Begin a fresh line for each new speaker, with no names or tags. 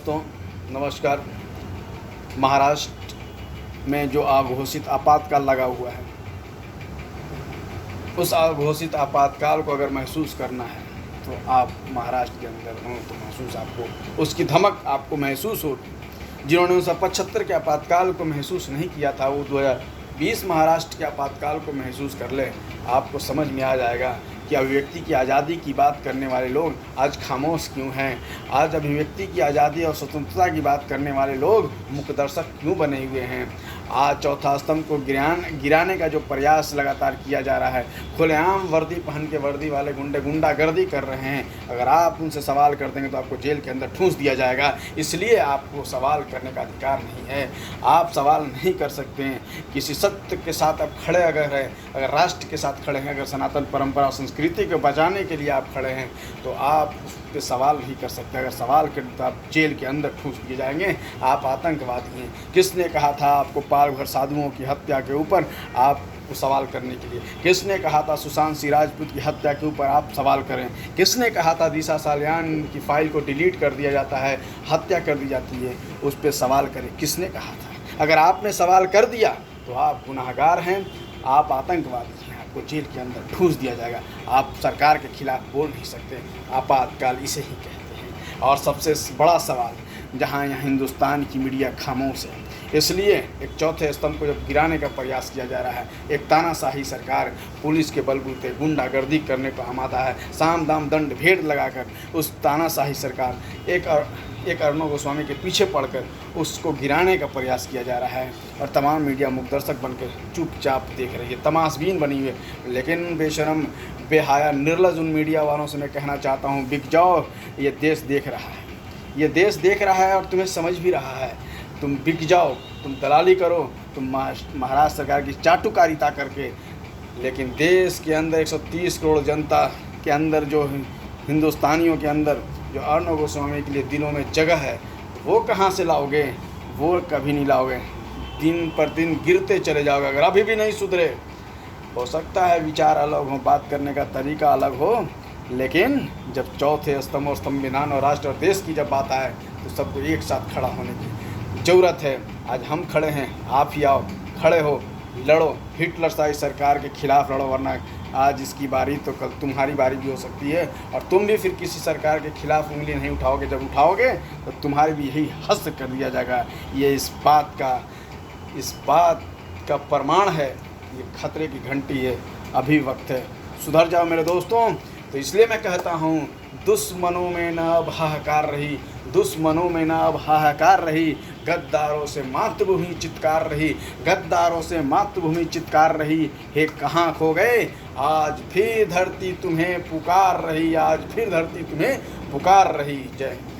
दोस्तों, नमस्कार। महाराष्ट्र में जो अघोषित आपातकाल लगा हुआ है, उस अघोषित आपातकाल को अगर महसूस करना है तो आप महाराष्ट्र के अंदर हों तो महसूस आपको उसकी धमक आपको महसूस होगी। जिन्होंने 1975 के आपातकाल को महसूस नहीं किया था, वो 2020 महाराष्ट्र के आपातकाल को महसूस कर ले। आपको समझ में आ जाएगा कि अभिव्यक्ति की आज़ादी की बात करने वाले लोग आज खामोश क्यों हैं। आज अभिव्यक्ति की आज़ादी और स्वतंत्रता की बात करने वाले लोग मुकदर्शक क्यों बने हुए हैं। आज चौथा स्तंभ को गिराने का जो प्रयास लगातार किया जा रहा है, खुलेआम वर्दी पहन के वर्दी वाले गुंडे गुंडागर्दी कर रहे हैं। अगर आप उनसे सवाल कर देंगे तो आपको जेल के अंदर ठूंस दिया जाएगा। इसलिए आपको सवाल करने का अधिकार नहीं है। आप सवाल नहीं कर सकते हैं। किसी सत्य के साथ आप खड़े अगर राष्ट्र के साथ खड़े हैं, अगर सनातन परंपरा संस्कृति को बचाने के लिए आप खड़े हैं, तो आप उस पर सवाल नहीं कर सकते। अगर सवाल करें तो आप जेल के अंदर ठूंस दिए जाएंगे। आप आतंकवादी हैं। किसने कहा था आपको पाल भर साधुओं की हत्या के ऊपर आपको सवाल करने के लिए? किसने कहा था सुशांत सिंह राजपूत की हत्या के ऊपर आप सवाल करें? किसने कहा था दिशा सालियान की फाइल को डिलीट कर दिया जाता है, हत्या कर दी जाती है, उस पर सवाल करें? किसने कहा था? अगर आपने सवाल कर दिया तो आप गुनाहगार हैं, आप आतंकवादी हैं, आपको जेल के अंदर ठूंस दिया जाएगा। आप सरकार के खिलाफ बोल नहीं सकते। आपातकाल इसे ही कहते हैं। और सबसे बड़ा सवाल, जहाँ यहाँ हिंदुस्तान की मीडिया खामोश है, इसलिए एक चौथे स्तंभ को जब गिराने का प्रयास किया जा रहा है, एक तानाशाही सरकार पुलिस के बलबूते गुंडागर्दी करने को आमादा है, साम दाम दंड भेद लगाकर उस तानाशाही सरकार एक अर्णव गोस्वामी के पीछे पड़कर उसको गिराने का प्रयास किया जा रहा है। और तमाम मीडिया मुकदर्शक बनकर चुपचाप देख रही है, तमाशबीन बनी हुई है। लेकिन बेशरम, बेहाया, निर्लज उन मीडिया वालों से मैं कहना चाहता हूँ, बिक जाओ। ये देश देख रहा है, ये देश देख रहा है और तुम्हें समझ भी रहा है। तुम बिक जाओ, तुम दलाली करो, तुम महाराष्ट्र सरकार की चाटुकारिता करके, लेकिन देश के अंदर 130 करोड़ जनता के अंदर, जो हिंदुस्तानियों के अंदर जो अर्णव गोस्वामी के लिए दिलों में जगह है, वो कहाँ से लाओगे? वो कभी नहीं लाओगे। दिन पर दिन गिरते चले जाओगे अगर अभी भी नहीं सुधरे। हो सकता है विचार अलग हो, बात करने का तरीका अलग हो, लेकिन जब चौथे स्तंभ और संविधान और राष्ट्र और देश की जब बात आए तो सबको एक साथ खड़ा होने की ज़रूरत है। आज हम खड़े हैं, आप ही आओ, खड़े हो, लड़ो, हिटलर शाही सरकार के खिलाफ लड़ो, वरना आज इसकी बारी तो कल तुम्हारी बारी भी हो सकती है और तुम भी फिर किसी सरकार के खिलाफ उंगली नहीं उठाओगे। जब उठाओगे तो तुम्हारी भी यही हस्त कर दिया जाएगा। ये इस बात का प्रमाण है। ये खतरे की घंटी है, अभी वक्त है, सुधर जाओ मेरे दोस्तों। तो इसलिए मैं कहता हूँ, दुश्मनों में न अब हाहाकार रही, दुश्मनों में न अब हाहाकार रही, गद्दारों से मातृभूमि चित्कार रही, गद्दारों से मातृभूमि चित्कार रही। हे कहाँ खो गए? आज फिर धरती तुम्हें पुकार रही, आज फिर धरती तुम्हें पुकार रही। जय हिंद।